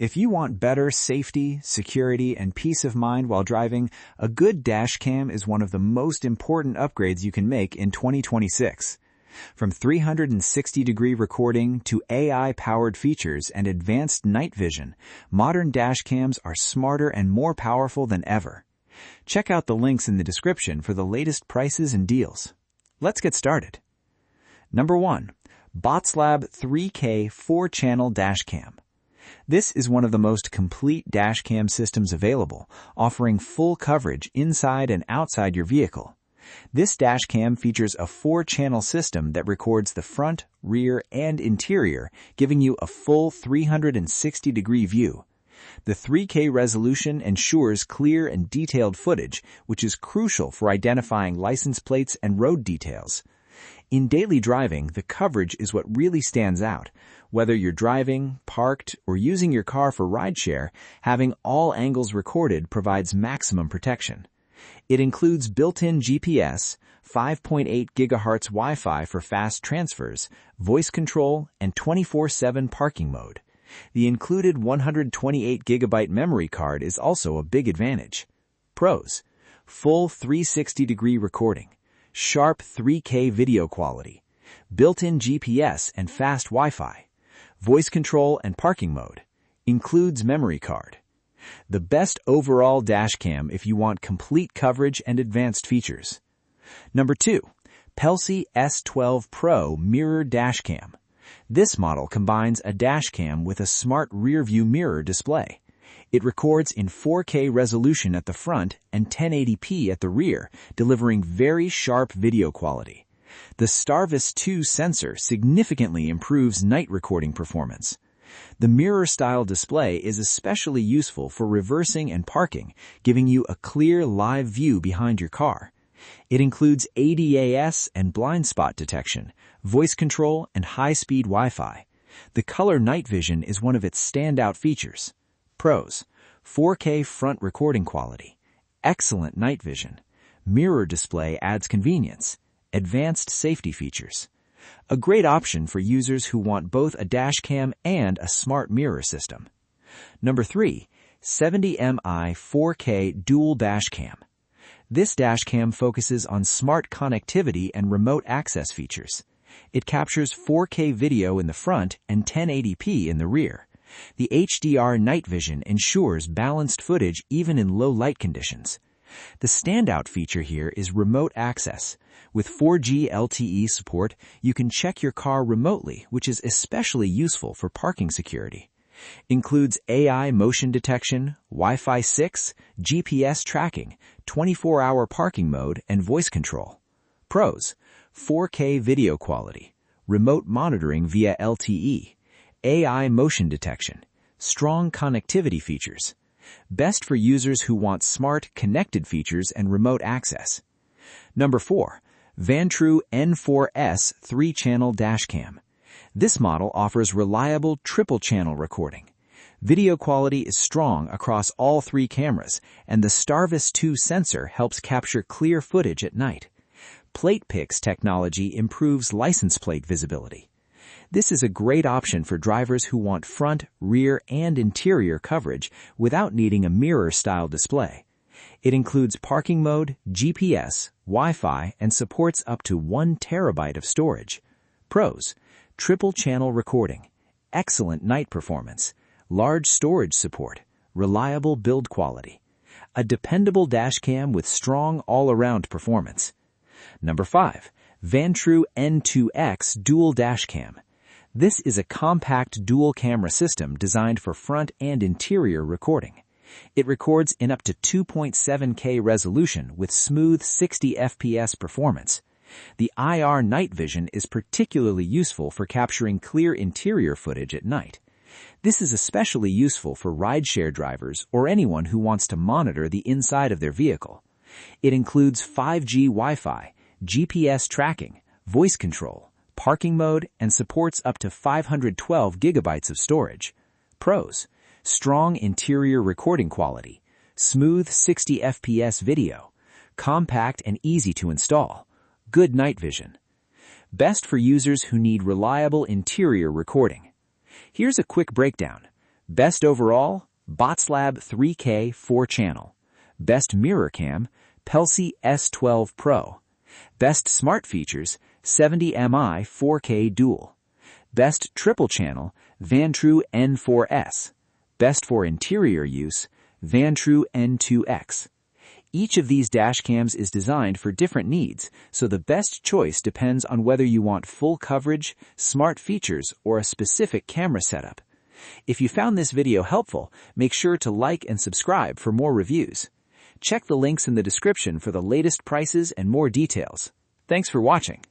If you want better safety, security, and peace of mind while driving, a good dash cam is one of the most important upgrades you can make in 2026. From 360-degree recording to AI-powered features and advanced night vision, modern dash cams are smarter and more powerful than ever. Check out the links in the description for the latest prices and deals. Let's get started. Number 1. BOTSLAB 3K 4-channel dash cam. This is one of the most complete dashcam systems available, offering full coverage inside and outside your vehicle. This dashcam features a 4-channel system that records the front, rear, and interior, giving you a full 360-degree view. The 3K resolution ensures clear and detailed footage, which is crucial for identifying license plates and road details. In daily driving, the coverage is what really stands out. Whether you're driving, parked, or using your car for rideshare, having all angles recorded provides maximum protection. It includes built-in GPS, 5.8 GHz Wi-Fi for fast transfers, voice control, and 24/7 parking mode. The included 128 GB memory card is also a big advantage. Pros: full 360-degree recording, sharp 3K video quality, built-in GPS and fast Wi-Fi, voice control and parking mode, includes memory card. The best overall dashcam if you want complete coverage and advanced features. Number 2. Pelsee S12 Pro Mirror Dashcam. This model combines a dashcam with a smart rear-view mirror display. It records in 4K resolution at the front and 1080p at the rear, delivering very sharp video quality. The STARVIS 2 sensor significantly improves night recording performance. The mirror-style display is especially useful for reversing and parking, giving you a clear live view behind your car. It includes ADAS and blind spot detection, voice control, and high-speed Wi-Fi. The color night vision is one of its standout features. Pros: 4K front recording quality, excellent night vision, mirror display adds convenience, advanced safety features. A great option for users who want both a dashcam and a smart mirror system. Number 3. 70Mi 4K Dual Dashcam. This dashcam focuses on smart connectivity and remote access features. It captures 4K video in the front and 1080p in the rear. The HDR night vision ensures balanced footage even in low light conditions. The standout feature here is remote access. With 4G LTE support, you can check your car remotely, which is especially useful for parking security. Includes AI motion detection, Wi-Fi 6, GPS tracking, 24-hour parking mode, and voice control. Pros: 4K video quality, remote monitoring via LTE, AI motion detection, strong connectivity features. Best for users who want smart, connected features and remote access. Number 4. Vantrue N4S 3-channel dashcam. This model offers reliable triple-channel recording. Video quality is strong across all 3 cameras, and the STARVIS 2 sensor helps capture clear footage at night. Plate Pix technology improves license plate visibility. This is a great option for drivers who want front, rear, and interior coverage without needing a mirror-style display. It includes parking mode, GPS, Wi-Fi, and supports up to 1 terabyte of storage. Pros: triple-channel recording, excellent night performance, large storage support, reliable build quality. A dependable dashcam with strong all-around performance. Number 5. Vantrue N2X Dual Dashcam. This is a compact dual-camera system designed for front and interior recording. It records in up to 2.7K resolution with smooth 60 FPS performance. The IR night vision is particularly useful for capturing clear interior footage at night. This is especially useful for rideshare drivers or anyone who wants to monitor the inside of their vehicle. It includes 5G Wi-Fi, GPS tracking, voice control, parking mode, and supports up to 512 gigabytes of storage. Pros: strong interior recording quality, smooth 60 FPS video, compact and easy to install, good night vision. Best for users who need reliable interior recording. Here's a quick breakdown. Best overall, BOTSLAB 3K 4-channel. Best mirror cam, Pelsee S12 Pro. Best smart features, 70mi 4K dual. Best triple channel, Vantrue N4S. Best for interior use, Vantrue N2X. Each of these dash cams is designed for different needs, so the best choice depends on whether you want full coverage, smart features, or a specific camera setup. If you found this video helpful, make sure to like and subscribe for more reviews. Check the links in the description for the latest prices and more details. Thanks for watching.